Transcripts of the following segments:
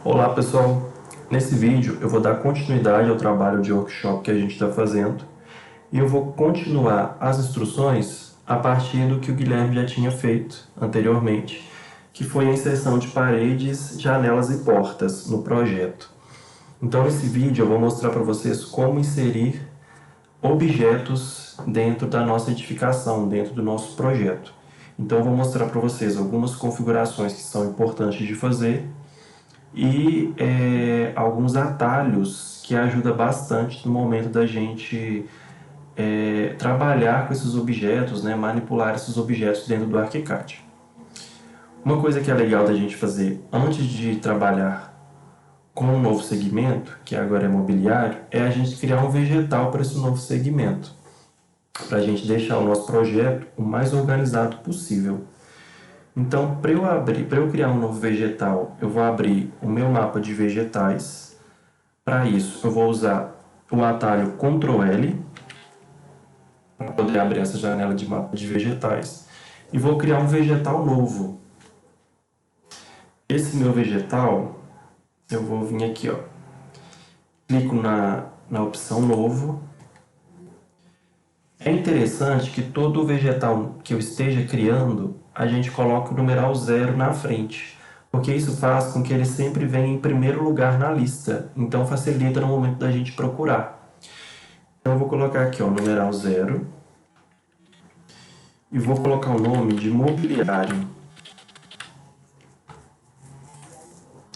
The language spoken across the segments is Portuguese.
Olá pessoal, nesse vídeo eu vou dar continuidade ao trabalho de workshop que a gente está fazendo e eu vou continuar as instruções a partir do que o Guilherme já tinha feito anteriormente, que foi a inserção de paredes, janelas e portas no projeto. Então nesse vídeo eu vou mostrar para vocês como inserir objetos dentro da nossa edificação, dentro do nosso projeto. Então eu vou mostrar para vocês algumas configurações que são importantes de fazer e alguns atalhos que ajudam bastante no momento da gente trabalhar com esses objetos, né, manipular esses objetos dentro do ArchiCAD. Uma coisa que é legal da gente fazer antes de trabalhar com um novo segmento, que agora é mobiliário, é a gente criar um vegetal para esse novo segmento, para a gente deixar o nosso projeto o mais organizado possível. Então, para eu criar um novo vegetal, eu vou abrir o meu mapa de vegetais. Para isso, eu vou usar o atalho Ctrl L para poder abrir essa janela de mapa de vegetais e vou criar um vegetal novo. Esse meu vegetal, eu vou vir aqui, ó, clico na opção Novo. É interessante que todo vegetal que eu esteja criando, a gente coloque o numeral 0 na frente, porque isso faz com que ele sempre venha em primeiro lugar na lista, então facilita no momento da gente procurar. Então eu vou colocar aqui, ó, numeral 0, e vou colocar o nome de mobiliário.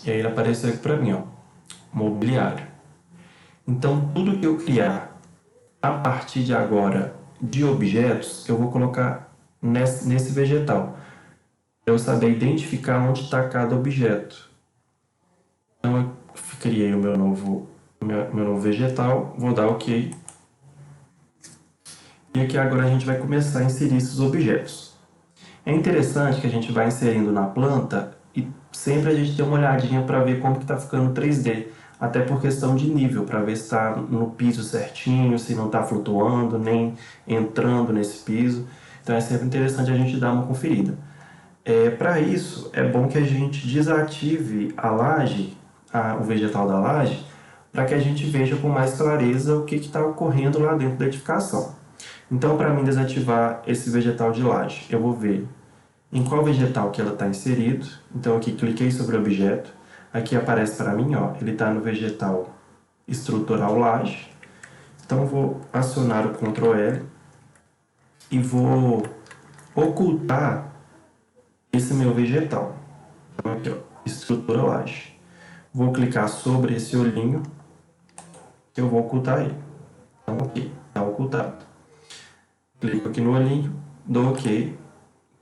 E aí ele apareceu aqui para mim, ó, mobiliário. Então tudo que eu criar a partir de agora de objetos, eu vou colocar nesse vegetal, para eu saber identificar onde está cada objeto. Então eu criei o meu novo vegetal, vou dar OK. E aqui agora a gente vai começar a inserir esses objetos. É interessante que a gente vai inserindo na planta e sempre a gente tem uma olhadinha para ver como que está ficando 3D. Até por questão de nível, para ver se está no piso certinho, se não está flutuando, nem entrando nesse piso. Então é sempre interessante a gente dar uma conferida. Para isso, é bom que a gente desative a laje, o vegetal da laje, para que a gente veja com mais clareza o que está ocorrendo lá dentro da edificação. Então, para mim desativar esse vegetal de laje, eu vou ver em qual vegetal que ela está inserido. Então aqui cliquei sobre o objeto. Aqui aparece para mim, ó, ele está no vegetal estrutural laje. Então vou acionar o Ctrl L e vou ocultar esse meu vegetal. Então aqui, ó, estrutura laje. Vou clicar sobre esse olhinho que eu vou ocultar ele. Então ok, está ocultado. Clico aqui no olhinho, dou OK.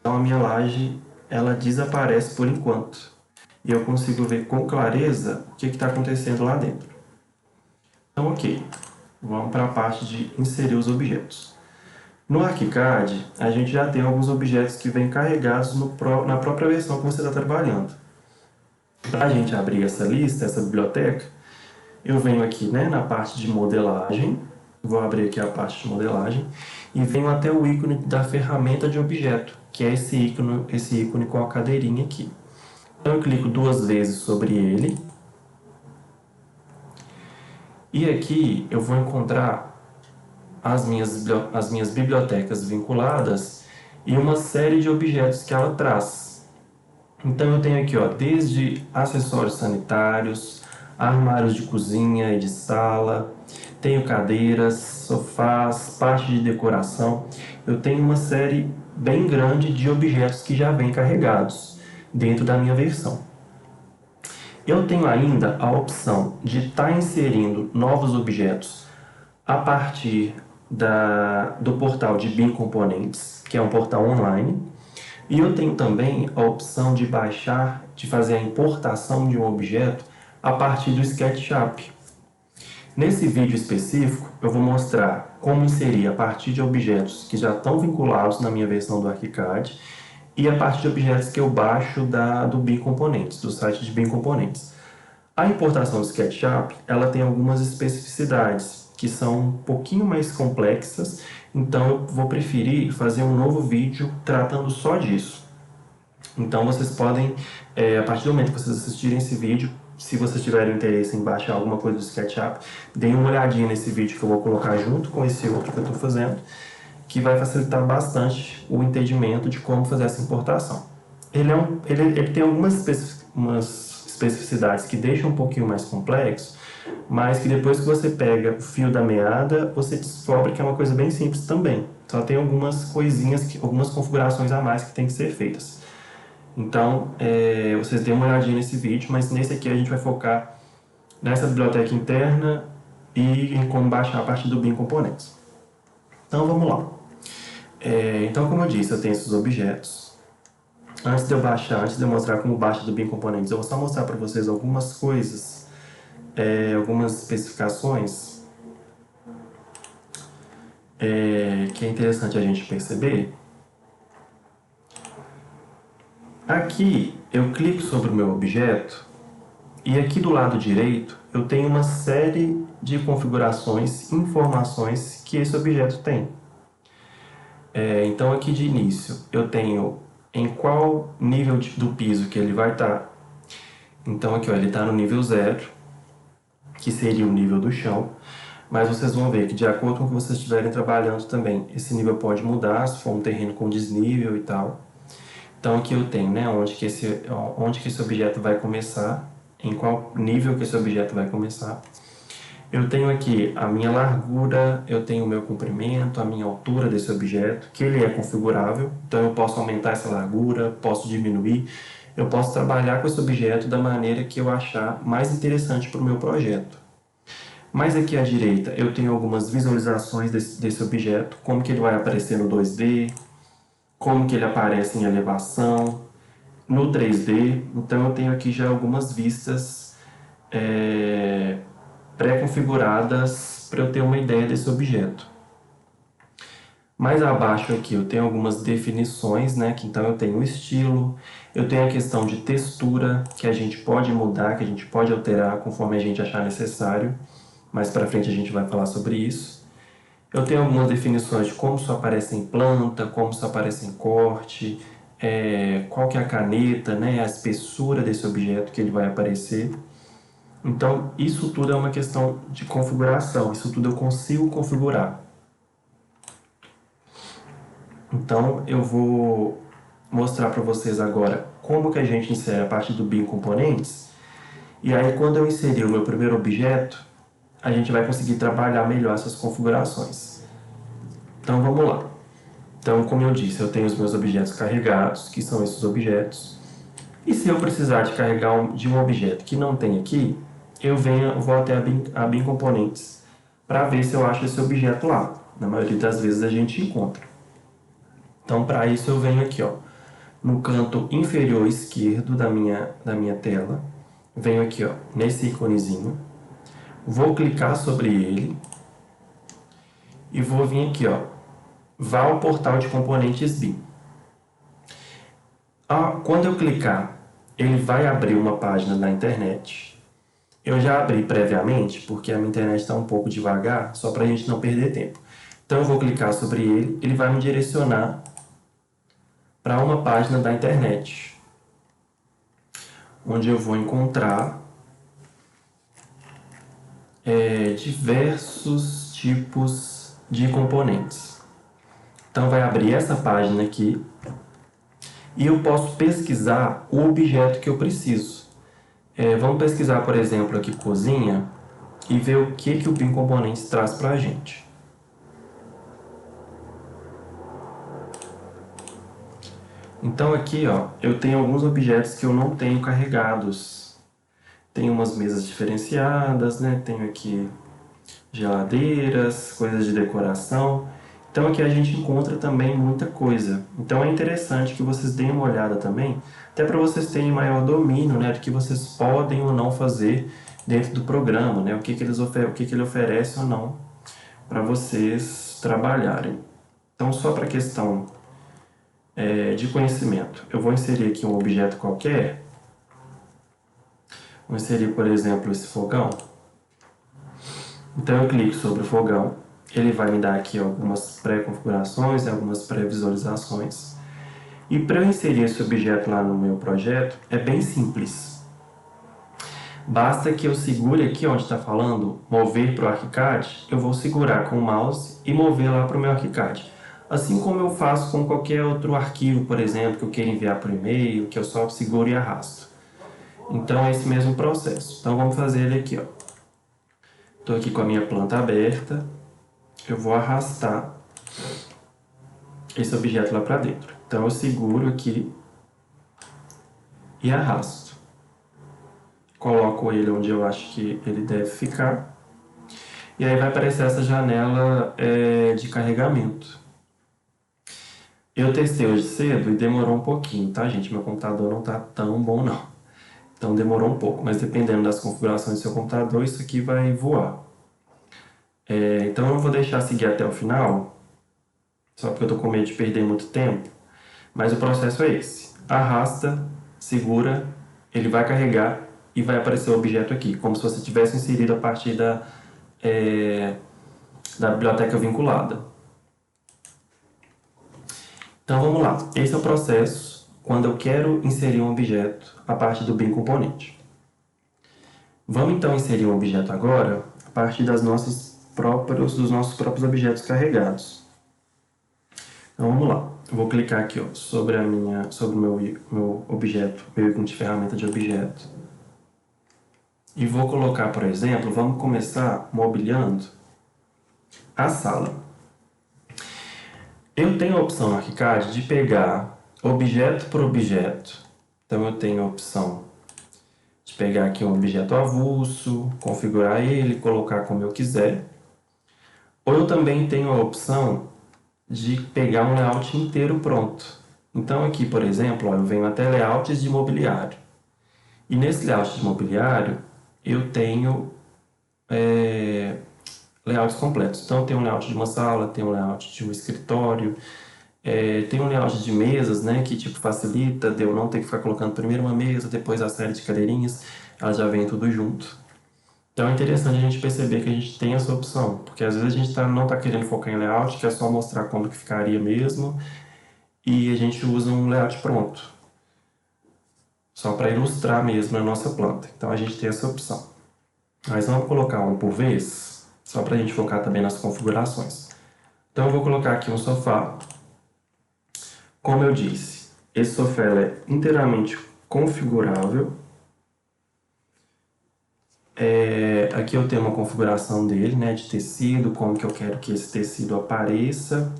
Então a minha laje ela desaparece por enquanto. E eu consigo ver com clareza o que está acontecendo lá dentro. Então, ok. Vamos para a parte de inserir os objetos. No ArchiCAD, a gente já tem alguns objetos que vêm carregados na própria versão que você está trabalhando. Para a gente abrir essa lista, essa biblioteca, eu venho aqui, né, na parte de modelagem. Vou abrir aqui a parte de modelagem. E venho até o ícone da ferramenta de objeto, que é esse ícone com a cadeirinha aqui. Então eu clico 2 vezes sobre ele. E aqui eu vou encontrar as minhas bibliotecas vinculadas e uma série de objetos que ela traz. Então eu tenho aqui, ó, desde acessórios sanitários, armários de cozinha e de sala, tenho cadeiras, sofás, parte de decoração. Eu tenho uma série bem grande de objetos que já vêm carregados dentro da minha versão. Eu tenho ainda a opção de estar inserindo novos objetos a partir do portal de BIM Componentes, que é um portal online. E eu tenho também a opção de fazer a importação de um objeto a partir do SketchUp. Nesse vídeo específico, eu vou mostrar como inserir a partir de objetos que já estão vinculados na minha versão do ArchiCAD e a partir de objetos que eu baixo do BIM Componentes, do site de BIM Componentes. A importação do SketchUp, ela tem algumas especificidades que são um pouquinho mais complexas, então eu vou preferir fazer um novo vídeo tratando só disso. Então vocês podem, a partir do momento que vocês assistirem esse vídeo, se vocês tiverem interesse em baixar alguma coisa do SketchUp, deem uma olhadinha nesse vídeo que eu vou colocar junto com esse outro que eu estou fazendo, que vai facilitar bastante o entendimento de como fazer essa importação. Ele tem umas especificidades que deixam um pouquinho mais complexo, mas que depois que você pega o fio da meada, você descobre que é uma coisa bem simples também. Só tem algumas coisinhas, algumas configurações a mais que tem que ser feitas. Então, vocês deem uma olhadinha nesse vídeo, mas nesse aqui a gente vai focar nessa biblioteca interna e em como baixar a partir do BIM Components. Então, vamos lá. Então, como eu disse, eu tenho esses objetos. Antes de eu mostrar como baixa do BIM Components, eu vou só mostrar para vocês algumas coisas, algumas especificações que é interessante a gente perceber. Aqui eu clico sobre o meu objeto e aqui do lado direito eu tenho uma série de configurações, informações que esse objeto tem. Então aqui de início eu tenho em qual nível do piso que ele vai estar. Então aqui ó, ele está no nível 0, que seria o nível do chão, mas vocês vão ver que de acordo com o que vocês estiverem trabalhando também, esse nível pode mudar, se for um terreno com desnível e tal. Então aqui eu tenho, né, onde que esse objeto vai começar, em qual nível que esse objeto vai começar. Eu tenho aqui a minha largura, eu tenho o meu comprimento, a minha altura desse objeto, que ele é configurável, então eu posso aumentar essa largura, posso diminuir, eu posso trabalhar com esse objeto da maneira que eu achar mais interessante para o meu projeto. Mas aqui à direita eu tenho algumas visualizações desse objeto, como que ele vai aparecer no 2D, como que ele aparece em elevação, no 3D. Então eu tenho aqui já algumas vistas pré-configuradas para eu ter uma ideia desse objeto. Mais abaixo aqui eu tenho algumas definições, né? Que então eu tenho o estilo, eu tenho a questão de textura, que a gente pode mudar, que a gente pode alterar conforme a gente achar necessário. Mais para frente a gente vai falar sobre isso. Eu tenho algumas definições de como isso aparece em planta, como isso aparece em corte, qual que é a caneta, né, a espessura desse objeto que ele vai aparecer. Então, isso tudo é uma questão de configuração, isso tudo eu consigo configurar. Então, eu vou mostrar para vocês agora como que a gente insere a partir do BIM Components. E aí, quando eu inserir o meu primeiro objeto, a gente vai conseguir trabalhar melhor essas configurações. Então vamos lá. Então, como eu disse, eu tenho os meus objetos carregados, que são esses objetos. E se eu precisar de carregar de um objeto que não tem aqui, eu vou até a BIM Components para ver se eu acho esse objeto lá. Na maioria das vezes a gente encontra. Então, para isso eu venho aqui, ó, no canto inferior esquerdo da minha tela. Venho aqui, ó, nesse íconezinho. Vou clicar sobre ele e vou vir aqui, ó, vá ao portal de componentes BIM. Quando eu clicar, ele vai abrir uma página da internet. Eu já abri previamente, porque a minha internet está um pouco devagar, só para a gente não perder tempo. Então eu vou clicar sobre ele, ele vai me direcionar para uma página da internet, onde eu vou encontrar diversos tipos de componentes. Então vai abrir essa página aqui e eu posso pesquisar o objeto que eu preciso. Vamos pesquisar, por exemplo, aqui cozinha e ver o que o BIM Components traz para a gente. Então aqui, ó, eu tenho alguns objetos que eu não tenho carregados. Tem umas mesas diferenciadas, né? Tenho aqui geladeiras, coisas de decoração. Então aqui a gente encontra também muita coisa. Então é interessante que vocês deem uma olhada também, até para vocês terem maior domínio, né, de que vocês podem ou não fazer dentro do programa, né, o que ele oferece ou não para vocês trabalharem. Então só para questão de conhecimento, eu vou inserir aqui um objeto qualquer. Vou inserir, por exemplo, esse fogão. Então eu clico sobre o fogão, ele vai me dar aqui algumas pré-configurações, algumas pré-visualizações. E para eu inserir esse objeto lá no meu projeto, é bem simples. Basta que eu segure aqui onde está falando mover para o ArchiCAD, eu vou segurar com o mouse e mover lá para o meu ArchiCAD. Assim como eu faço com qualquer outro arquivo, por exemplo, que eu queira enviar por e-mail, que eu só seguro e arrasto. Então é esse mesmo processo. Então vamos fazer ele aqui, ó. Estou aqui com a minha planta aberta, eu vou arrastar esse objeto lá para dentro. Então eu seguro aqui e arrasto. Coloco ele onde eu acho que ele deve ficar. E aí vai aparecer essa janela de carregamento. Eu testei hoje cedo e demorou um pouquinho, tá, gente? Meu computador não tá tão bom, não. Então demorou um pouco, mas dependendo das configurações do seu computador, isso aqui vai voar. Então eu vou deixar seguir até o final, só porque eu tô com medo de perder muito tempo. Mas o processo é esse. Arrasta, segura, ele vai carregar e vai aparecer o objeto aqui, como se você tivesse inserido a partir da biblioteca vinculada. Então vamos lá. Esse é o processo quando eu quero inserir um objeto a partir do BIM componente. Vamos então inserir um objeto agora a partir dos nossos próprios objetos carregados. Então vamos lá. Eu vou clicar aqui, ó, sobre o meu objeto, meu ícone de ferramenta de objeto. E vou colocar, por exemplo, vamos começar mobiliando a sala. Eu tenho a opção no ArchiCAD de pegar objeto por objeto. Então eu tenho a opção de pegar aqui um objeto avulso, configurar ele, colocar como eu quiser. Ou eu também tenho a opção de pegar um layout inteiro pronto. Então aqui, por exemplo, ó, eu venho até layouts de mobiliário. E nesse layout de mobiliário, eu tenho layouts completos. Então tem um layout de uma sala, tem um layout de um escritório, tem um layout de mesas, né, que tipo facilita de eu não ter que ficar colocando primeiro uma mesa, depois a série de cadeirinhas, ela já vem tudo junto. Então é interessante a gente perceber que a gente tem essa opção, porque às vezes a gente não está querendo focar em layout, quer só mostrar como que ficaria mesmo, e a gente usa um layout pronto, só para ilustrar mesmo a nossa planta. Então a gente tem essa opção. Mas vamos colocar um por vez, só para a gente focar também nas configurações. Então eu vou colocar aqui um sofá. Como eu disse, esse sofá é inteiramente configurável. Aqui eu tenho uma configuração dele, né, de tecido, como que eu quero que esse tecido apareça.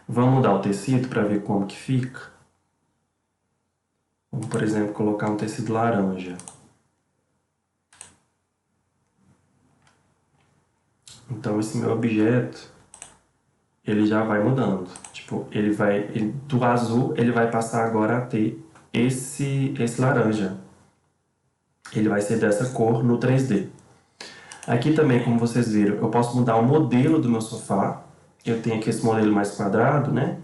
Vamos mudar o tecido para ver como que fica. Vamos, por exemplo, colocar um tecido laranja. Então esse meu objeto, ele já vai mudando. Tipo, do azul ele vai passar agora a ter esse laranja. Ele vai ser dessa cor no 3D. Aqui também, como vocês viram, eu posso mudar o modelo do meu sofá. Eu tenho aqui esse modelo mais quadrado, né?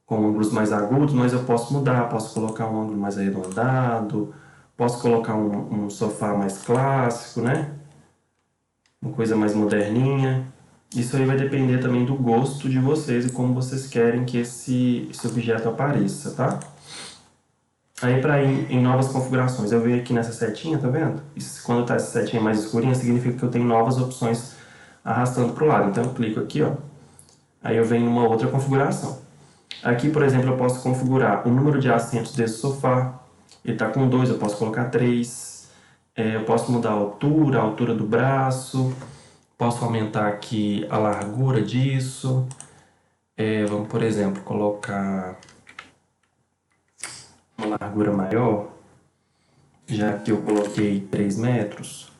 Com ângulos mais agudos, mas eu posso mudar. Posso colocar um ângulo mais arredondado. Posso colocar um sofá mais clássico, né? Uma coisa mais moderninha. Isso aí vai depender também do gosto de vocês e como vocês querem que esse objeto apareça, tá? Aí para ir em novas configurações, eu venho aqui nessa setinha, tá vendo? Quando tá essa setinha mais escurinha, significa que eu tenho novas opções arrastando para o lado. Então eu clico aqui, ó. Aí eu venho numa outra configuração. Aqui, por exemplo, eu posso configurar o número de assentos desse sofá. Ele tá com 2, eu posso colocar 3. Eu posso mudar a altura do braço. Posso aumentar aqui a largura disso. Vamos, por exemplo, colocar uma largura maior, já que eu coloquei 3 metros.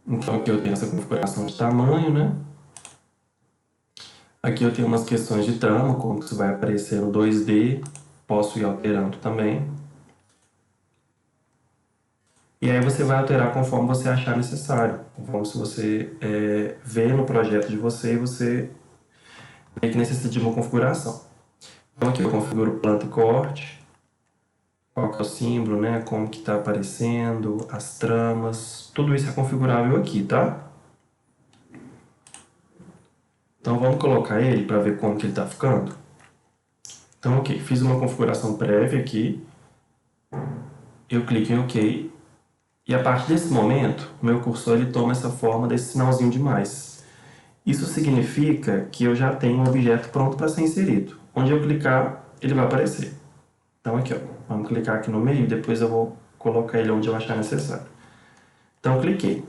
Então aqui eu tenho essa configuração de tamanho, né? Aqui eu tenho umas questões de trama, como que isso vai aparecer no 2D. Posso ir alterando também. E aí você vai alterar conforme você achar necessário. Conforme se você vê no projeto de você e você vê que necessita de uma configuração. Então aqui eu configuro planta e corte, qual que é o símbolo, né? Como que está aparecendo, as tramas, tudo isso é configurável aqui, tá? Então vamos colocar ele para ver como que ele está ficando. Então ok, fiz uma configuração prévia aqui, eu clico em OK, e a partir desse momento, o meu cursor ele toma essa forma desse sinalzinho de mais. Isso significa que eu já tenho um objeto pronto para ser inserido. Onde eu clicar, ele vai aparecer. Então aqui, ó, vamos clicar aqui no meio, depois eu vou colocar ele onde eu achar necessário. Então cliquei.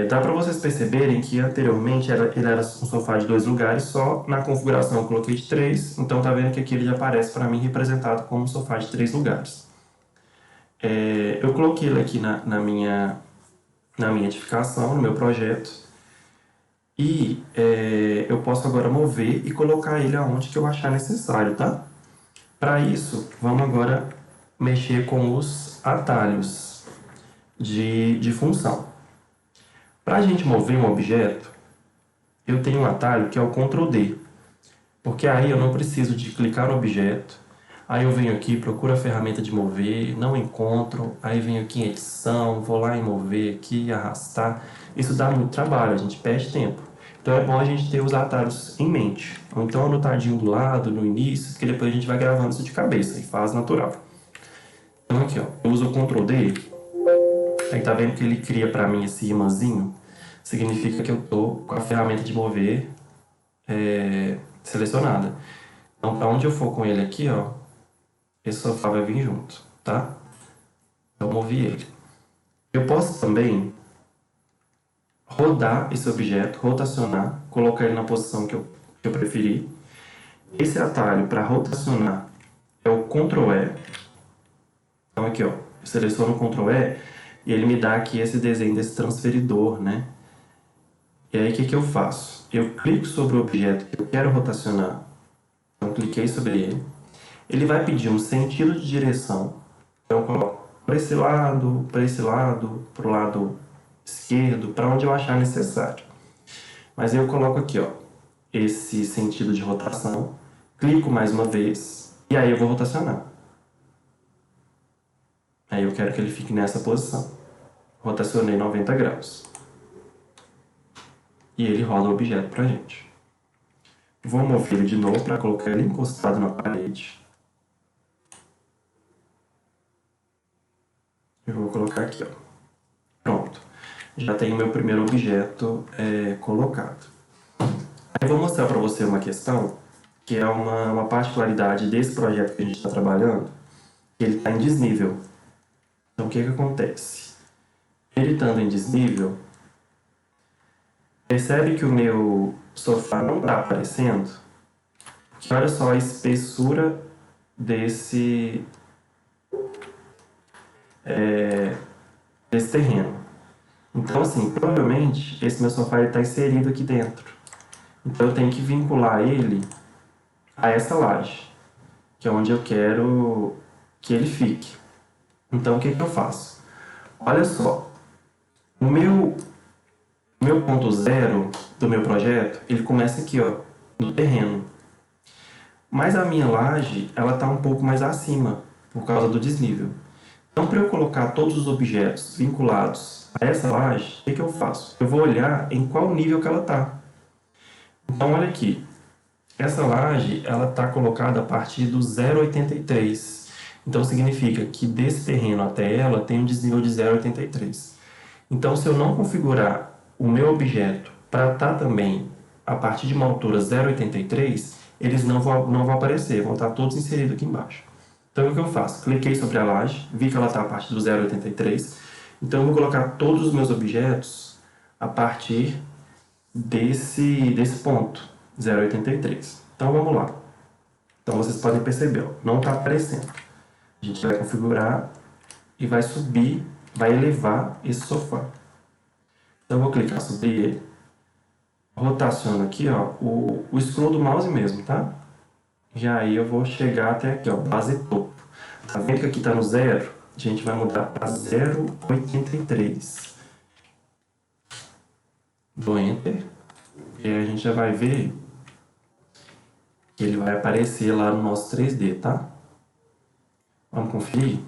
Dá para vocês perceberem que anteriormente ele era um sofá de 2 lugares, só na configuração eu coloquei de 3, então tá vendo que aqui ele já aparece para mim representado como um sofá de 3 lugares. Eu coloquei ele aqui na minha edificação, no meu projeto, e eu posso agora mover e colocar ele aonde que eu achar necessário, tá? Para isso, vamos agora mexer com os atalhos de função. Para a gente mover um objeto, eu tenho um atalho que é o Ctrl D, porque aí eu não preciso de clicar no objeto, aí eu venho aqui, procuro a ferramenta de mover, não encontro, aí venho aqui em edição, vou lá em mover aqui, arrastar. Isso dá muito trabalho, a gente perde tempo. Então é bom a gente ter os atalhos em mente, ou então anotadinho do lado, no início, porque depois a gente vai gravando isso de cabeça e faz natural. Então aqui, ó, eu uso o Ctrl D, aí tá vendo que ele cria para mim esse imãzinho, significa que eu tô com a ferramenta de mover selecionada. Então, para onde eu for com ele aqui, ó, esse sofá vai vir junto, tá? Então, eu movi ele. Eu posso também rodar esse objeto, rotacionar, colocar ele na posição que eu preferir. Esse atalho para rotacionar é o Ctrl E. Então, aqui, ó, eu seleciono o Ctrl E e ele me dá aqui esse desenho desse transferidor, né? E aí, o que eu faço? Eu clico sobre o objeto que eu quero rotacionar. Então, cliquei sobre ele. Ele vai pedir um sentido de direção. Então, eu coloco para esse lado, para o lado esquerdo, para onde eu achar necessário. Mas eu coloco aqui, ó, esse sentido de rotação. Clico mais uma vez e aí eu vou rotacionar. Aí eu quero que ele fique nessa posição. Rotacionei 90 graus. E ele roda o objeto pra gente. Vou mover ele de novo para colocar ele encostado na parede. Eu vou colocar aqui, ó. Pronto. Já tenho meu primeiro objeto colocado. Aí eu vou mostrar para você uma questão que é uma particularidade desse projeto que a gente está trabalhando, que ele está em desnível. Então o que acontece? Ele estando em desnível, percebe que o meu sofá não está aparecendo? Porque olha só a espessura desse terreno. Então, assim, provavelmente esse meu sofá está inserido aqui dentro. Então, eu tenho que vincular ele a essa laje, que é onde eu quero que ele fique. Então, o que eu faço? Olha só, o meu ponto zero do meu projeto, ele começa aqui, ó, no terreno. Mas a minha laje, ela está um pouco mais acima, por causa do desnível. Então, para eu colocar todos os objetos vinculados a essa laje, o que eu faço? Eu vou olhar em qual nível que ela está. Então, olha aqui. Essa laje, ela está colocada a partir do 0,83. Então, significa que desse terreno até ela tem um desnível de 0,83. Então, se eu não configurar o meu objeto para estar também a partir de uma altura 0,83, eles não vão aparecer, vão estar todos inseridos aqui embaixo. Então, o que eu faço? Cliquei sobre a laje, vi que ela está a partir do 0,83. Então, eu vou colocar todos os meus objetos a partir desse ponto, 0,83. Então, vamos lá. Então, vocês podem perceber, ó, não está aparecendo. A gente vai configurar e vai subir, vai elevar esse sofá. Então, eu vou clicar sobre ele, rotaciono aqui, ó, o scroll do mouse mesmo, tá? E aí eu vou chegar até aqui, ó, base topo. Tá vendo que aqui está no 0? A gente vai mudar para 0,83. Dou Enter. E aí a gente já vai ver que ele vai aparecer lá no nosso 3D, tá? Vamos conferir?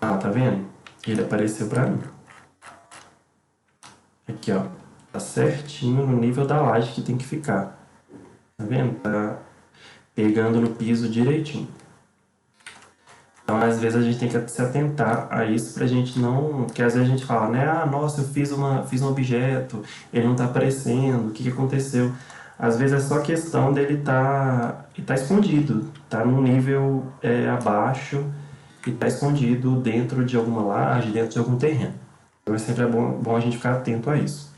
Ah, tá vendo? Ele apareceu pra mim. Aqui, ó. Tá certinho no nível da laje que tem que ficar. Tá vendo? Tá pegando no piso direitinho. Então, às vezes, a gente tem que se atentar a isso pra gente não... Porque às vezes a gente fala, né? Ah, nossa, eu fiz um objeto, ele não tá aparecendo, o que aconteceu? Às vezes é só questão dele tá escondido, tá num nível abaixo e tá escondido dentro de alguma laje, dentro de algum terreno. Então, sempre é bom a gente ficar atento a isso.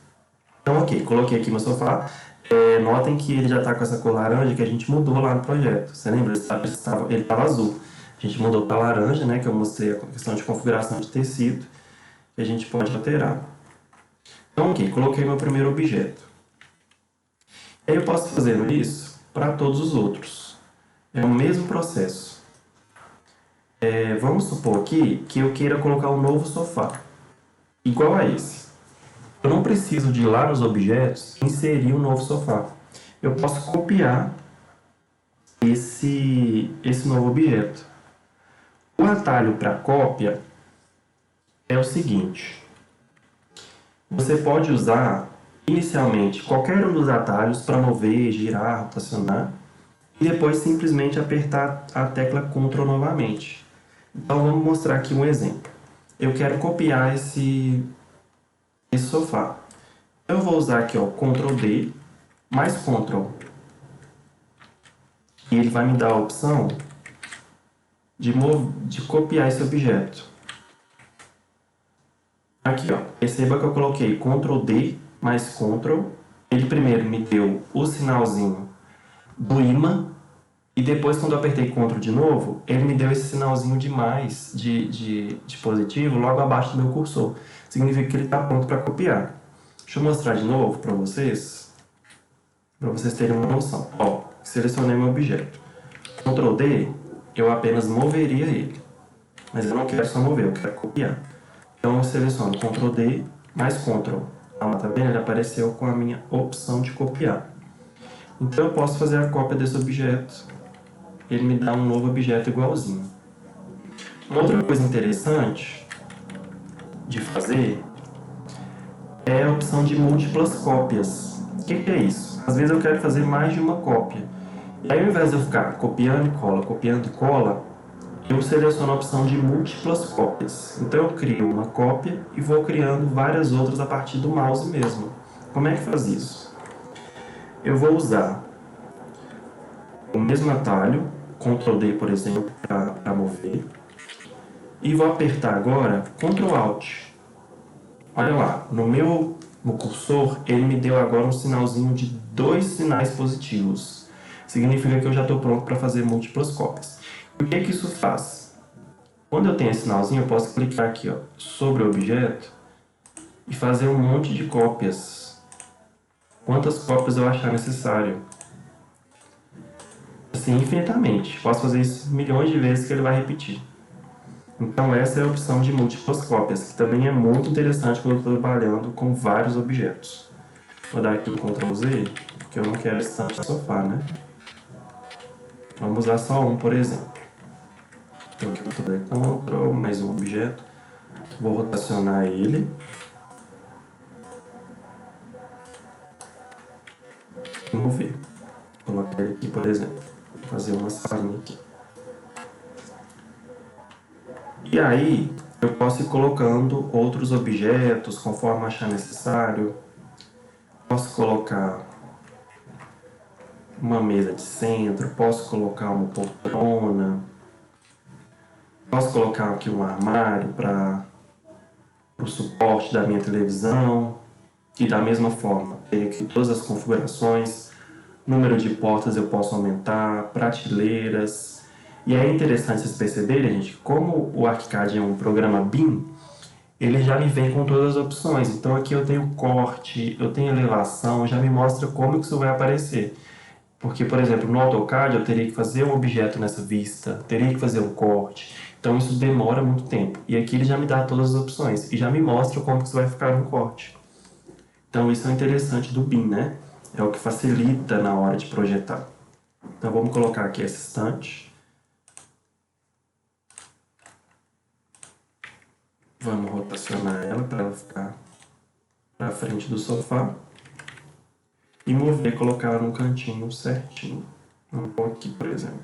Então, ok, coloquei aqui meu sofá. Notem que ele já está com essa cor laranja que a gente mudou lá no projeto. Você lembra? Ele estava azul. A gente mudou para laranja, né? Que eu mostrei a questão de configuração de tecido. Que a gente pode alterar. Então, ok, coloquei meu primeiro objeto. E aí eu posso fazer isso para todos os outros. É o mesmo processo. Vamos supor aqui que eu queira colocar um novo sofá. Igual a esse. Eu não preciso de ir lá nos objetos e inserir um novo sofá. Eu posso copiar esse novo objeto. O atalho para cópia é o seguinte. Você pode usar inicialmente qualquer um dos atalhos para mover, girar, rotacionar e depois simplesmente apertar a tecla Ctrl novamente. Então vamos mostrar aqui um exemplo. Eu quero copiar esse sofá. Eu vou usar aqui, ó, Ctrl D mais Ctrl. E ele vai me dar a opção de copiar esse objeto. Aqui, ó, perceba que eu coloquei Ctrl D mais Ctrl. Ele primeiro me deu o sinalzinho do ímã. E depois, quando eu apertei Ctrl de novo, ele me deu esse sinalzinho de mais, de positivo, logo abaixo do meu cursor. Significa que ele está pronto para copiar. Deixa eu mostrar de novo para vocês terem uma noção. Ó, selecionei meu objeto. Ctrl D, eu apenas moveria ele. Mas eu não quero só mover, eu quero copiar. Então eu seleciono Ctrl D mais Ctrl. Ah, tá vendo? Ele apareceu com a minha opção de copiar. Então eu posso fazer a cópia desse objeto. Ele me dá um novo objeto igualzinho. Uma outra coisa interessante de fazer é a opção de múltiplas cópias. O que é isso? Às vezes eu quero fazer mais de uma cópia. E aí, ao invés de eu ficar copiando e cola, eu seleciono a opção de múltiplas cópias. Então eu crio uma cópia e vou criando várias outras a partir do mouse mesmo. Como é que faz isso? Eu vou usar o mesmo atalho, Ctrl D, por exemplo, para mover. E vou apertar agora Ctrl Alt. Olha lá, no cursor, ele me deu agora um sinalzinho de 2 sinais positivos. Significa que eu já estou pronto para fazer múltiplas cópias. E o que isso faz? Quando eu tenho esse sinalzinho, eu posso clicar aqui, ó, sobre o objeto e fazer um monte de cópias. Quantas cópias eu achar necessário. Assim, infinitamente. Posso fazer isso milhões de vezes que ele vai repetir. Então essa é a opção de múltiplas cópias, que também é muito interessante quando eu estou trabalhando com vários objetos. Vou dar aqui um Ctrl Z, porque eu não quero estante de sofá, né? Vamos usar só um, por exemplo. Então aqui eu vou dar Ctrl, mais um objeto. Vou rotacionar ele. E mover. Vou colocar ele aqui, por exemplo. Vou fazer uma salinha aqui. E aí, eu posso ir colocando outros objetos conforme achar necessário. Posso colocar uma mesa de centro, posso colocar uma poltrona, posso colocar aqui um armário para o suporte da minha televisão. E da mesma forma, tenho aqui todas as configurações, número de portas eu posso aumentar, prateleiras. E é interessante vocês perceberem, gente, como o ArchiCAD é um programa BIM, ele já me vem com todas as opções. Então aqui eu tenho corte, eu tenho elevação, já me mostra como que isso vai aparecer. Porque, por exemplo, no AutoCAD eu teria que fazer um objeto nessa vista, teria que fazer um corte. Então isso demora muito tempo. E aqui ele já me dá todas as opções e já me mostra como que isso vai ficar no corte. Então isso é interessante do BIM, né? É o que facilita na hora de projetar. Então vamos colocar aqui essa estante. Vamos rotacionar ela para ela ficar para frente do sofá. E mover, colocar ela num cantinho certinho. Vamos pôr aqui, por exemplo.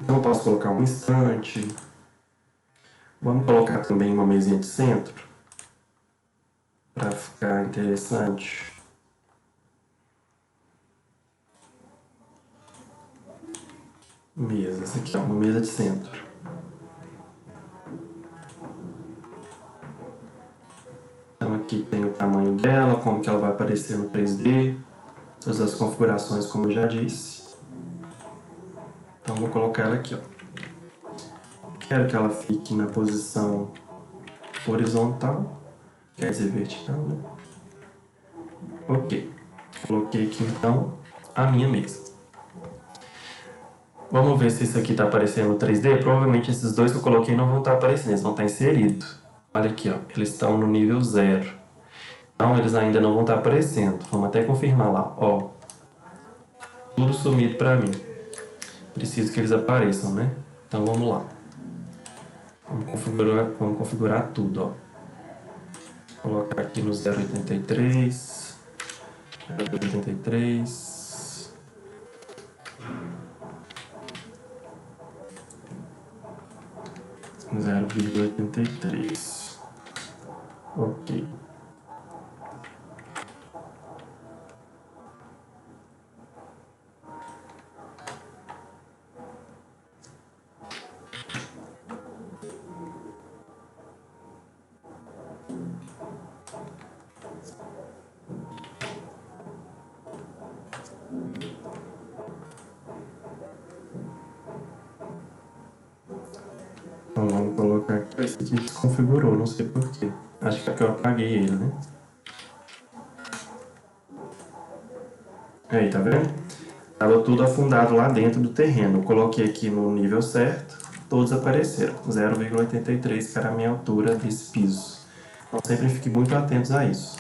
Então eu posso colocar uma estante. Vamos colocar também uma mesinha de centro, para ficar interessante. Mesa, essa aqui é uma mesa de centro. Então aqui tem o tamanho dela, como que ela vai aparecer no 3D, todas as configurações como eu já disse. Então vou colocar ela aqui, ó. Quero que ela fique na posição horizontal, quer dizer vertical, né? Ok. Coloquei aqui então a minha mesa. Vamos ver se isso aqui está aparecendo no 3D. Provavelmente esses dois que eu coloquei não vão estar aparecendo, eles vão estar inseridos. Olha aqui, ó, eles estão no nível 0. Então eles ainda não vão estar aparecendo. Vamos até confirmar lá, ó. Tudo sumido para mim. Preciso que eles apareçam, né? Então vamos lá. Vamos configurar tudo, ó. Vou colocar aqui no 0,83. 0,83. Zero vírgula 83. Ok. Então vamos colocar aqui. Esse aqui desconfigurou, não sei porquê. Acho que é que eu apaguei ele, né? Aí, tá vendo? Estava tudo afundado lá dentro do terreno. Eu coloquei aqui no nível certo, todos apareceram. 0,83, que era a minha altura desse piso. Então sempre fique muito atentos a isso.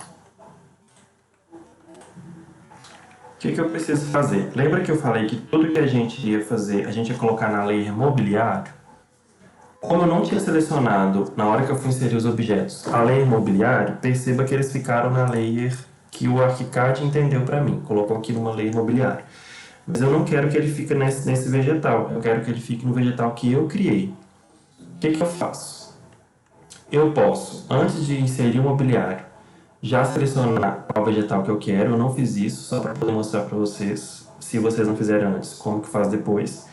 O que eu preciso fazer? Lembra que eu falei que tudo que a gente ia fazer, a gente ia colocar na layer mobiliário? Como eu não tinha selecionado, na hora que eu fui inserir os objetos, a layer mobiliário, perceba que eles ficaram na layer que o ArchiCAD entendeu para mim. Colocou aqui numa layer mobiliário. Mas eu não quero que ele fique nesse vegetal. Eu quero que ele fique no vegetal que eu criei. O que eu faço? Eu posso, antes de inserir o mobiliário, já selecionar qual vegetal que eu quero. Eu não fiz isso, só para poder mostrar para vocês, se vocês não fizerem antes, como que faz depois.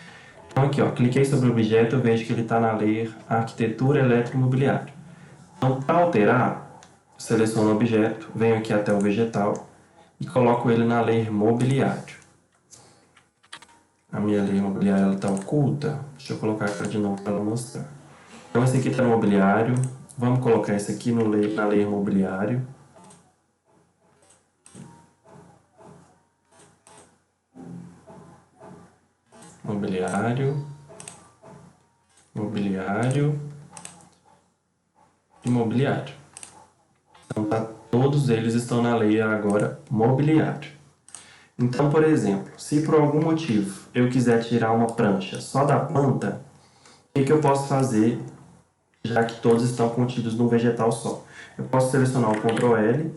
Então aqui, ó, cliquei sobre o objeto, eu vejo que ele está na layer Arquitetura Elétrica e Mobiliário. Então, para alterar, seleciono o objeto, venho aqui até o vegetal e coloco ele na layer Mobiliário. A minha layer Mobiliário está oculta. Deixa eu colocar aqui de novo para ela mostrar. Então esse aqui está no Mobiliário. Vamos colocar esse aqui na layer Mobiliário. Mobiliário, mobiliário e mobiliário. Então todos eles estão na layer agora mobiliário. Então, por exemplo, se por algum motivo eu quiser tirar uma prancha só da planta, o que eu posso fazer, já que todos estão contidos num vegetal só? Eu posso selecionar o Ctrl L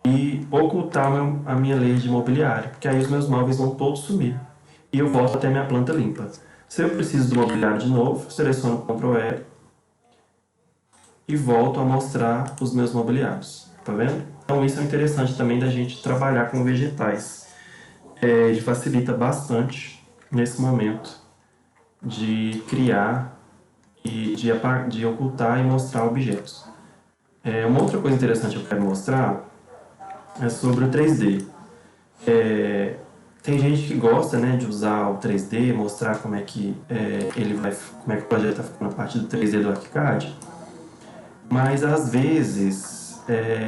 e ocultar a minha layer de mobiliário, porque aí os meus móveis vão todos sumir. E eu volto até minha planta limpa. Se eu preciso do mobiliário de novo, seleciono o Ctrl L e volto a mostrar os meus mobiliários. Tá vendo? Então isso é interessante também da gente trabalhar com vegetais. Ele facilita bastante nesse momento de criar e de ocultar e mostrar objetos. Uma outra coisa interessante que eu quero mostrar é sobre o 3D. Tem gente que gosta, né, de usar o 3D, mostrar como é que como é que o projeto está ficando a partir do 3D do ArchiCAD, mas às vezes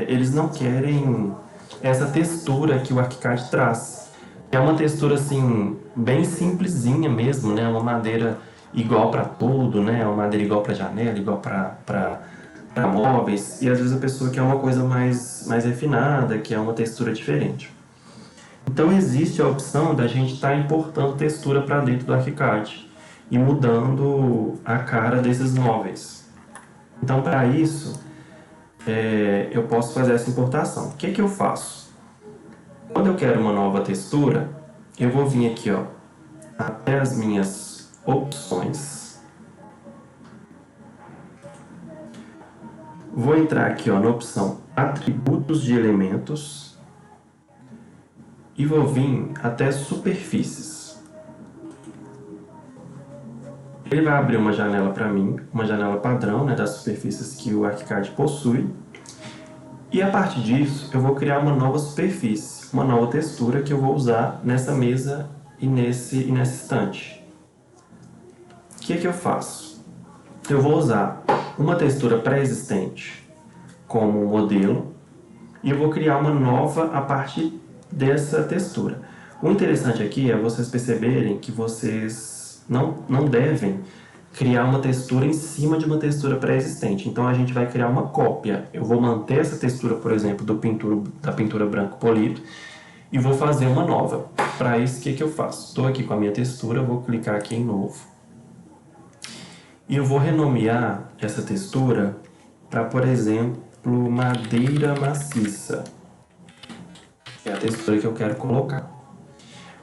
eles não querem essa textura que o ArchiCAD traz. É uma textura assim bem simplesinha mesmo, né, uma madeira igual para tudo, né, uma madeira igual para janela, igual para para móveis, e às vezes a pessoa quer uma coisa mais refinada, que é uma textura diferente. Então existe a opção da gente estar importando textura para dentro do ArchiCAD e mudando a cara desses móveis. Então para isso eu posso fazer essa importação. O que que eu faço? Quando eu quero uma nova textura, eu vou vir aqui, ó, até as minhas opções. Vou entrar aqui, ó, na opção atributos de elementos e vou vir até superfícies. Ele vai abrir uma janela para mim, uma janela padrão, né, das superfícies que o ArchiCAD possui. E a partir disso, eu vou criar uma nova superfície, uma nova textura que eu vou usar nessa mesa e nessa estante. O que que eu faço? Eu vou usar uma textura pré-existente como modelo e eu vou criar uma nova a partir dessa textura. O interessante aqui é vocês perceberem que vocês não devem criar uma textura em cima de uma textura pré-existente. Então a gente vai criar uma cópia. Eu vou manter essa textura, por exemplo, da pintura branco polido e vou fazer uma nova. Para isso, o que que eu faço? Estou aqui com a minha textura, vou clicar aqui em novo. E eu vou renomear essa textura para, por exemplo, madeira maciça. É a textura que eu quero colocar.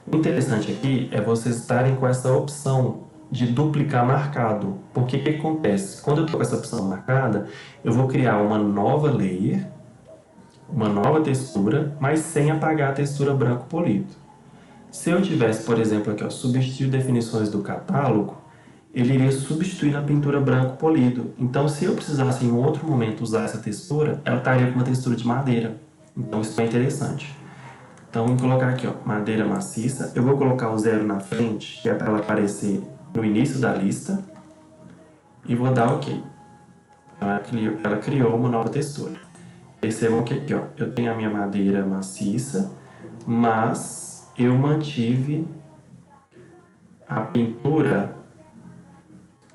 O interessante aqui é vocês estarem com essa opção de duplicar marcado. Porque o que acontece? Quando eu estou com essa opção marcada, eu vou criar uma nova layer, uma nova textura, mas sem apagar a textura branco polido. Se eu tivesse, por exemplo, aqui, ó, substituir definições do catálogo, ele iria substituir na pintura branco polido. Então, se eu precisasse em outro momento usar essa textura, ela estaria com uma textura de madeira. Então, isso é interessante. Então, vamos colocar aqui, ó, madeira maciça. Eu vou colocar o 0 na frente, que é para ela aparecer no início da lista. E vou dar OK. Ela criou uma nova textura. Percebam que aqui, ó, eu tenho a minha madeira maciça, mas eu mantive a pintura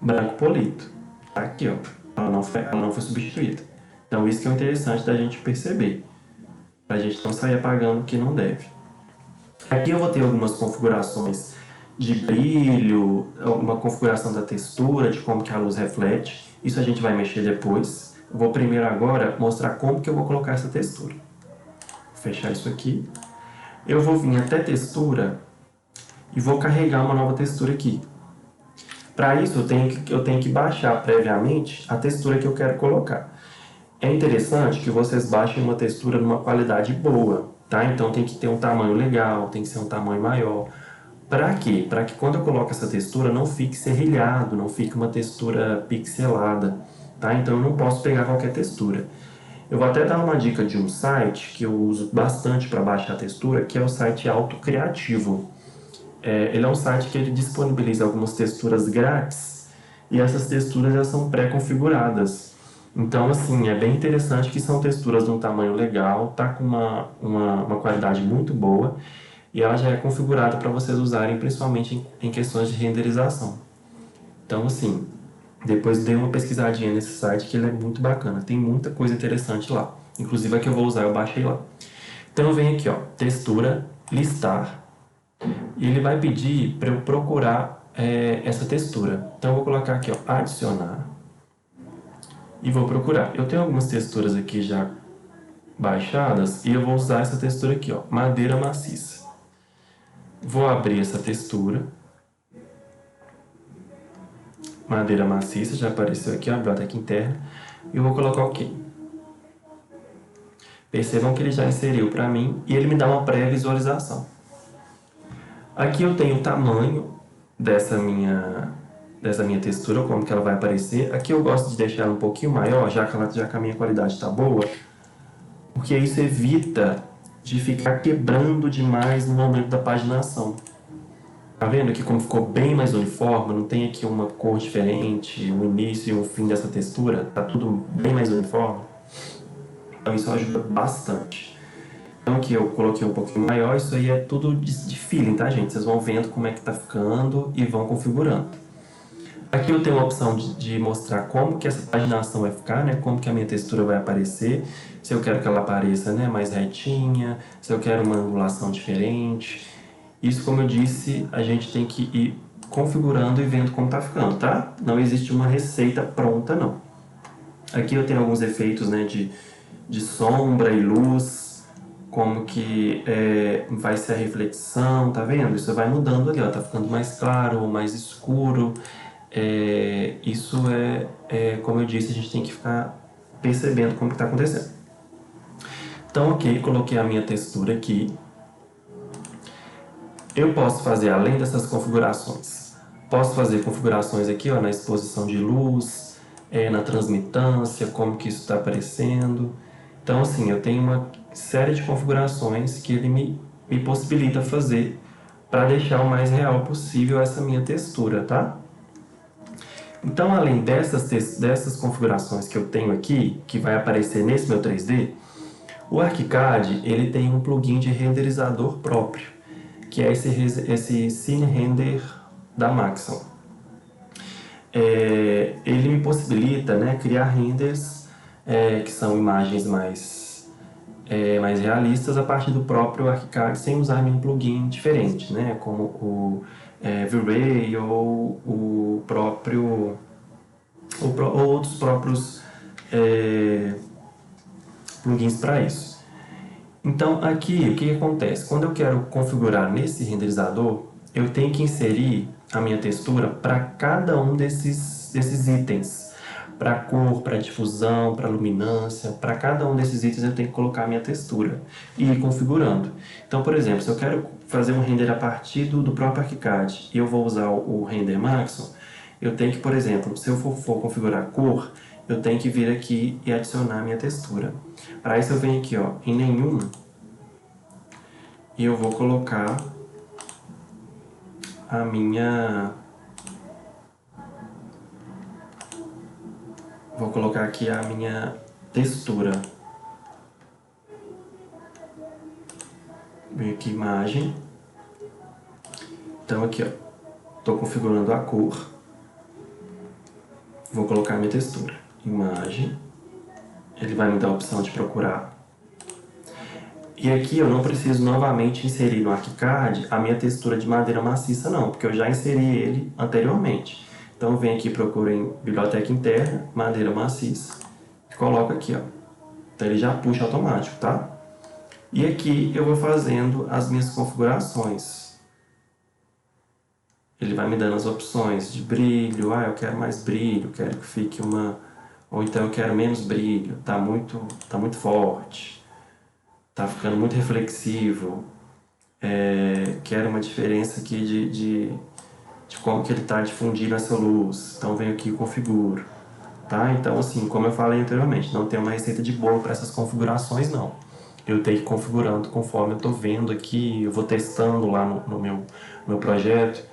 branco polido. Tá aqui, ó. Ela não foi substituída. Então, isso que é interessante da gente perceber. Para a gente não sair apagando o que não deve. Aqui eu vou ter algumas configurações de brilho, uma configuração da textura, de como que a luz reflete. Isso a gente vai mexer depois. Eu vou primeiro agora mostrar como que eu vou colocar essa textura. Vou fechar isso aqui. Eu vou vir até textura e vou carregar uma nova textura aqui. Para isso eu tenho que baixar previamente a textura que eu quero colocar. É interessante que vocês baixem uma textura numa qualidade boa, tá? Então tem que ter um tamanho legal, tem que ser um tamanho maior. Para quê? Para que quando eu coloco essa textura não fique serrilhado, não fique uma textura pixelada, tá? Então eu não posso pegar qualquer textura. Eu vou até dar uma dica de um site que eu uso bastante para baixar a textura, que é o site AutoCriativo. Ele é um site que ele disponibiliza algumas texturas grátis e essas texturas já são pré-configuradas. Então, assim, é bem interessante que são texturas de um tamanho legal, tá com uma qualidade muito boa e ela já é configurada para vocês usarem principalmente em questões de renderização. Então, assim, depois dê uma pesquisadinha nesse site que ele é muito bacana, tem muita coisa interessante lá. Inclusive a que eu vou usar eu baixei lá. Então eu venho aqui, ó, textura, listar, e ele vai pedir para eu procurar essa textura. Então eu vou colocar aqui, ó, adicionar. E vou procurar. Eu tenho algumas texturas aqui já baixadas e eu vou usar essa textura aqui, ó, madeira maciça. Vou abrir essa textura. Madeira maciça, já apareceu aqui, ó, a biblioteca interna. E eu vou colocar OK. Percebam que ele já inseriu para mim e ele me dá uma pré-visualização. Aqui eu tenho o tamanho dessa minha textura, como que ela vai aparecer. Aqui eu gosto de deixar ela um pouquinho maior, já que a minha qualidade está boa, porque isso evita de ficar quebrando demais no momento da paginação. Tá vendo aqui como ficou bem mais uniforme? Não tem aqui uma cor diferente, um início e um fim dessa textura. Tá tudo bem mais uniforme. Então isso ajuda bastante. Então aqui eu coloquei um pouquinho maior, isso aí é tudo de feeling, tá, gente? Vocês vão vendo como é que tá ficando e vão configurando. Aqui eu tenho a opção de mostrar como que essa paginação vai ficar, né? Como que a minha textura vai aparecer. Se eu quero que ela apareça, né, mais retinha, se eu quero uma angulação diferente. Isso, como eu disse, a gente tem que ir configurando e vendo como tá ficando, tá? Não existe uma receita pronta, não. Aqui eu tenho alguns efeitos, né, de sombra e luz, como que vai ser a reflexão, tá vendo? Isso vai mudando ali, ó, tá ficando mais claro ou mais escuro. Isso como eu disse, a gente tem que ficar percebendo como que tá acontecendo. Então, ok, coloquei a minha textura aqui. Eu posso fazer, além dessas configurações, posso fazer configurações aqui, ó, na exposição de luz, na transmitância, como que isso está aparecendo. Então, assim, eu tenho uma série de configurações que ele me possibilita fazer para deixar o mais real possível essa minha textura, tá? Então, além dessas configurações que eu tenho aqui, que vai aparecer nesse meu 3D, o ArchiCAD ele tem um plugin de renderizador próprio, que é esse Scene Render da Maxon. Ele me possibilita, né, criar renders que são imagens mais realistas a partir do próprio ArchiCAD sem usar nenhum plugin diferente, né, como o V-Ray ou o próprio ou outros próprios plugins para isso. Então aqui o que acontece? Quando eu quero configurar nesse renderizador, eu tenho que inserir a minha textura para cada um desses itens. Para cor, para difusão, para luminância, para cada um desses itens eu tenho que colocar a minha textura e ir configurando. Então, por exemplo, se eu quero fazer um render a partir do próprio ArchiCAD e eu vou usar o Render Maxon, eu tenho que, por exemplo, se eu for configurar cor, eu tenho que vir aqui e adicionar a minha textura. Para isso eu venho aqui, ó, em nenhum, e eu vou colocar a minha... Vou colocar aqui a minha textura. Venho aqui, imagem. Então aqui, ó, estou configurando a cor. Vou colocar a minha textura. Imagem. Ele vai me dar a opção de procurar. E aqui eu não preciso novamente inserir no ArchiCAD a minha textura de madeira maciça não, porque eu já inseri ele anteriormente. Então eu venho aqui, procuro em biblioteca interna, madeira maciça, e coloco aqui, ó. Então ele já puxa automático, tá? E aqui eu vou fazendo as minhas configurações. Ele vai me dando as opções de brilho, eu quero mais brilho, quero que fique uma... Ou então eu quero menos brilho, tá muito forte. Tá ficando muito reflexivo, quero uma diferença aqui de como que ele está difundindo essa luz, então venho aqui e configuro, tá? Então assim, como eu falei anteriormente, não tem uma receita de bolo para essas configurações não, eu tenho que ir configurando conforme eu estou vendo aqui, eu vou testando lá no meu projeto,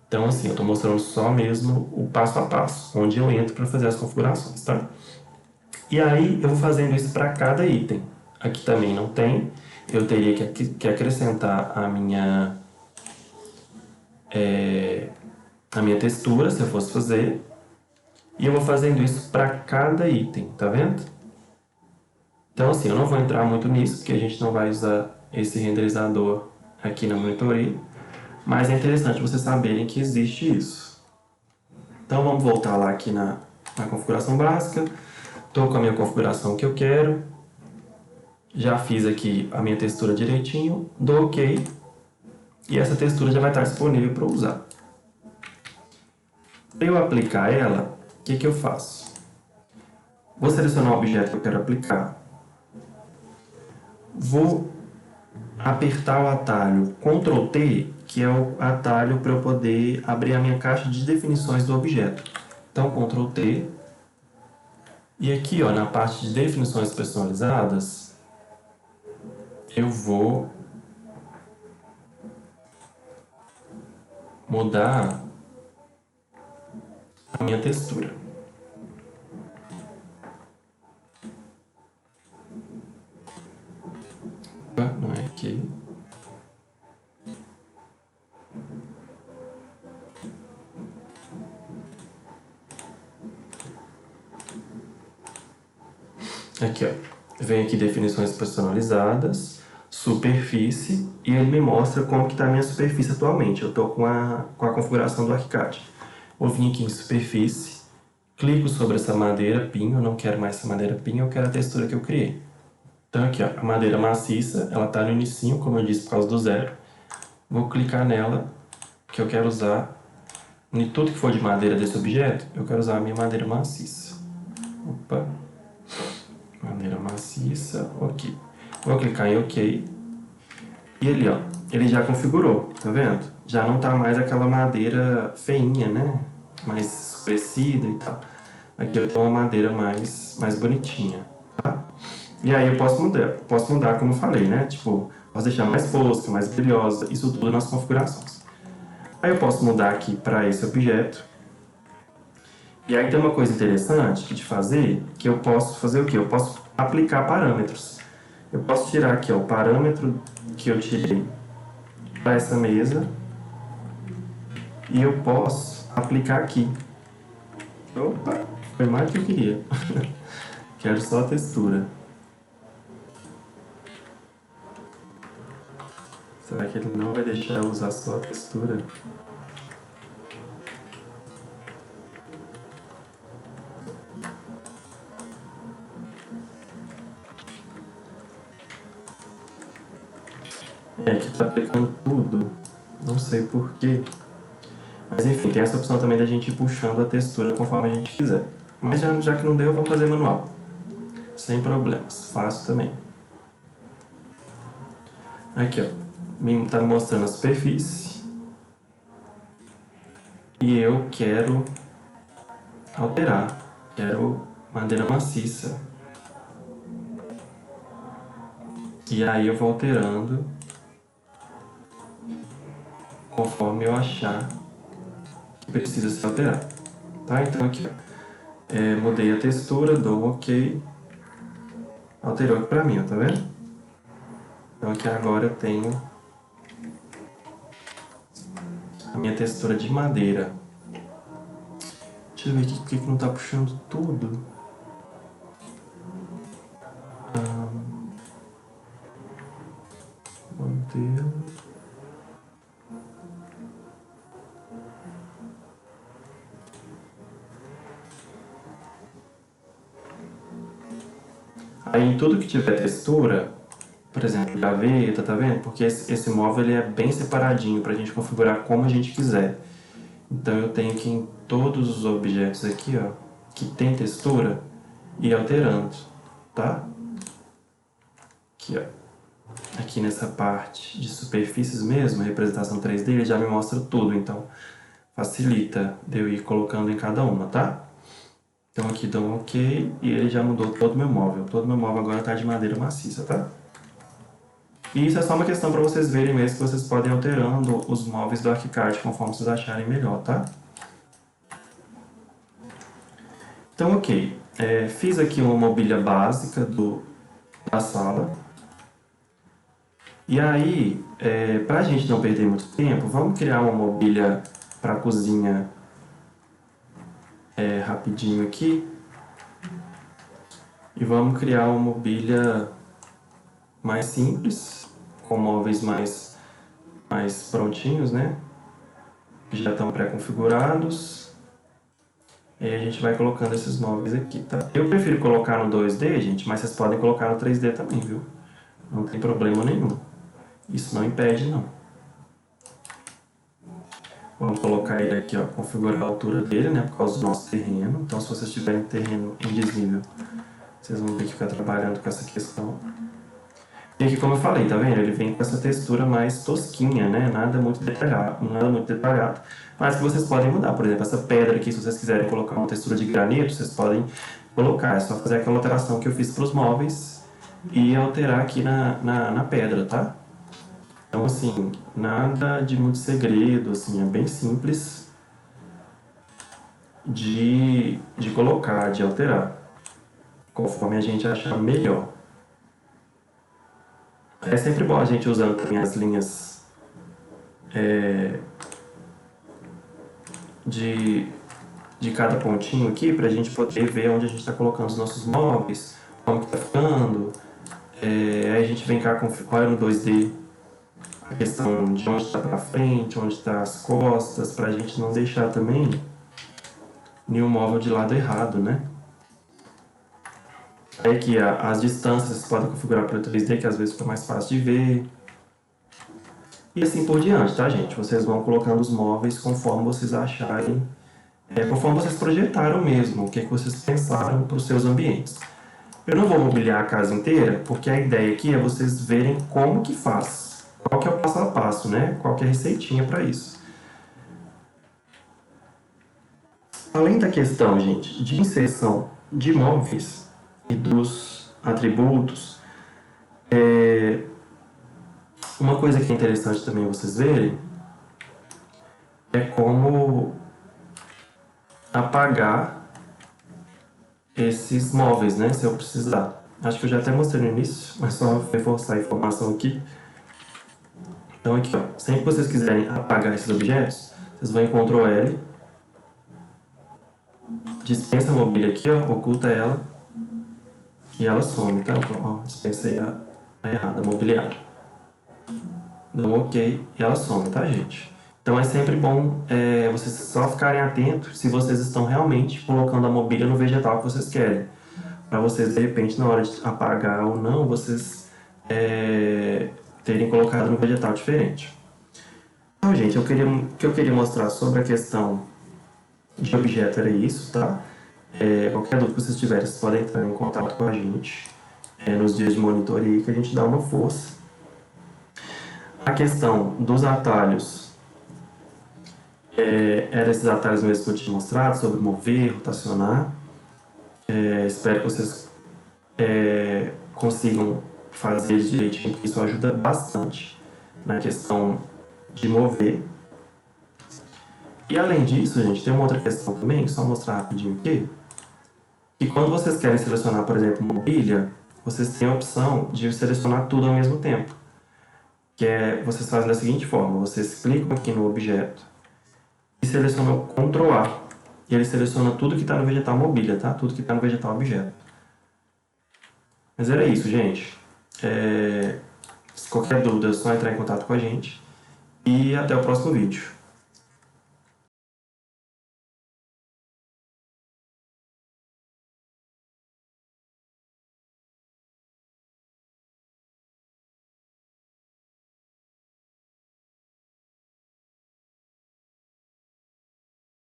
então assim, eu estou mostrando só mesmo o passo a passo, onde eu entro para fazer as configurações, tá? E aí eu vou fazendo isso para cada item. Aqui também não tem. Eu teria que acrescentar a minha textura, se eu fosse fazer. E eu vou fazendo isso para cada item, tá vendo? Então assim, eu não vou entrar muito nisso, porque a gente não vai usar esse renderizador aqui na monitoria. Mas é interessante vocês saberem que existe isso. Então vamos voltar lá aqui na configuração básica. Estou com a minha configuração que eu quero. Já fiz aqui a minha textura direitinho, dou OK, e essa textura já vai estar disponível para usar. Para eu aplicar ela, o que eu faço? Vou selecionar o objeto que eu quero aplicar, vou apertar o atalho Ctrl T, que é o atalho para eu poder abrir a minha caixa de definições do objeto. Então, Ctrl T, e aqui ó, na parte de definições personalizadas, eu vou mudar a minha textura. Não é aqui. Aqui, ó. Vem aqui definições personalizadas, superfície, e ele me mostra como que está a minha superfície atualmente. Eu estou com a configuração do ArchiCAD. Vou vir aqui em superfície, clico sobre essa madeira pinho, eu não quero mais essa madeira pinho, eu quero a textura que eu criei. Então aqui, ó, a madeira maciça, ela está no inicinho, como eu disse, por causa do zero. Vou clicar nela, que eu quero usar, em tudo que for de madeira desse objeto, eu quero usar a minha madeira maciça. Opa, madeira maciça, ok. Vou clicar em ok. E ali, ó, ele já configurou, tá vendo? Já não tá mais aquela madeira feinha, né? Mais escurecida e tal. Aqui eu tenho uma madeira mais bonitinha, tá? E aí eu posso mudar como eu falei, né? Tipo, posso deixar mais fosca, mais brilhosa, isso tudo nas configurações. Aí eu posso mudar aqui para esse objeto. E aí tem uma coisa interessante de fazer, que eu posso fazer o quê? Eu posso aplicar parâmetros. Eu posso tirar aqui ó, o parâmetro que eu tirei para essa mesa e eu posso aplicar aqui. Opa, foi mais do que eu queria. Quero só a textura. Será que ele não vai deixar eu usar só a textura? É, aqui tá aplicando tudo. Não sei porquê. Mas enfim, tem essa opção também da gente ir puxando a textura conforme a gente quiser. Mas já que não deu, vamos fazer manual. Sem problemas. Fácil também. Aqui, ó. Tá mostrando a superfície. E eu quero alterar. Quero madeira maciça. E aí eu vou alterando conforme eu achar que precisa ser alterado. Tá? Então aqui, ó. Mudei a textura, dou um OK. Alterou aqui pra mim, ó, tá vendo? Então aqui agora eu tenho a minha textura de madeira. Deixa eu ver aqui porque que não tá puxando tudo. Modelo. Aí em tudo que tiver textura, por exemplo, gaveta, tá vendo? Porque esse móvel ele é bem separadinho pra gente configurar como a gente quiser. Então eu tenho que em todos os objetos aqui, ó, que tem textura, ir alterando, tá? Aqui, ó. Aqui nessa parte de superfícies mesmo, representação 3D, ele já me mostra tudo, então facilita de eu ir colocando em cada uma, tá? Então aqui dá um OK e ele já mudou todo o meu móvel. Todo o meu móvel agora está de madeira maciça, tá? E isso é só uma questão para vocês verem mesmo que vocês podem ir alterando os móveis do ArchiCAD conforme vocês acharem melhor, tá? Então, ok. Fiz aqui uma mobília básica da sala. E aí, para a gente não perder muito tempo, vamos criar uma mobília para a cozinha rapidinho aqui. E vamos criar uma mobília mais simples, com móveis mais prontinhos, né? Que já estão pré-configurados. E aí a gente vai colocando esses móveis aqui, tá? Eu prefiro colocar no 2D, gente, mas vocês podem colocar no 3D também, viu? Não tem problema nenhum. Isso não impede, não. Vamos colocar ele aqui, ó, configurar a altura dele, né, por causa do nosso terreno. Então, se vocês tiverem terreno em desnível, vocês vão ter que ficar trabalhando com essa questão. E aqui, como eu falei, tá vendo? Ele vem com essa textura mais tosquinha, né? Nada muito detalhado. Mas que vocês podem mudar. Por exemplo, essa pedra aqui, se vocês quiserem colocar uma textura de granito, vocês podem colocar. É só fazer aquela alteração que eu fiz para os móveis e alterar aqui na pedra, tá? Então, assim, nada de muito segredo, assim, é bem simples de colocar, de alterar, conforme a gente achar melhor. É sempre bom a gente usando também as linhas de cada pontinho aqui, para a gente poder ver onde a gente está colocando os nossos móveis, como que tá ficando. Aí a gente vem cá, olha no 2D a questão de onde está para frente, onde está as costas, para a gente não deixar também nenhum móvel de lado errado, né? Aí aqui as distâncias vocês podem configurar para o 3D, que às vezes fica mais fácil de ver. E assim por diante, tá, gente? Vocês vão colocando os móveis conforme vocês acharem, conforme vocês projetaram mesmo, o que vocês pensaram para os seus ambientes. Eu não vou mobiliar a casa inteira, porque a ideia aqui é vocês verem como que faz. Qual que é o passo a passo, né? Qual que é a receitinha para isso. Além da questão, gente, de inserção de móveis e dos atributos, uma coisa que é interessante também vocês verem é como apagar esses móveis, né? Se eu precisar. Acho que eu já até mostrei no início, mas só reforçar a informação aqui. Então aqui, ó, sempre que vocês quiserem apagar esses objetos, vocês vão em Ctrl L, dispensa a mobília aqui, ó, oculta ela e ela some, tá? Ó, dispensei a errada, mobiliário. Dá um OK e ela some, tá, gente? Então é sempre bom vocês só ficarem atentos se vocês estão realmente colocando a mobília no vegetal que vocês querem. Para vocês, de repente, na hora de apagar ou não, vocês terem colocado no vegetal diferente. Então, gente, o que eu queria mostrar sobre a questão de objeto era isso, tá? Qualquer dúvida que vocês tiverem, vocês podem entrar em contato com a gente nos dias de monitoria que a gente dá uma força. A questão dos atalhos, eram esses atalhos mesmo que eu tinha mostrado, sobre mover, rotacionar. Espero que vocês consigam fazer direitinho, porque isso ajuda bastante na questão de mover. E além disso, gente, tem uma outra questão também, só mostrar rapidinho aqui, que quando vocês querem selecionar, por exemplo, mobília, vocês têm a opção de selecionar tudo ao mesmo tempo. Que vocês fazem da seguinte forma, vocês clicam aqui no objeto e selecionam o Ctrl A. E ele seleciona tudo que está no vegetal mobília, tá? Tudo que está no vegetal objeto. Mas era isso, gente. Se qualquer dúvida é só entrar em contato com a gente. E até o próximo vídeo.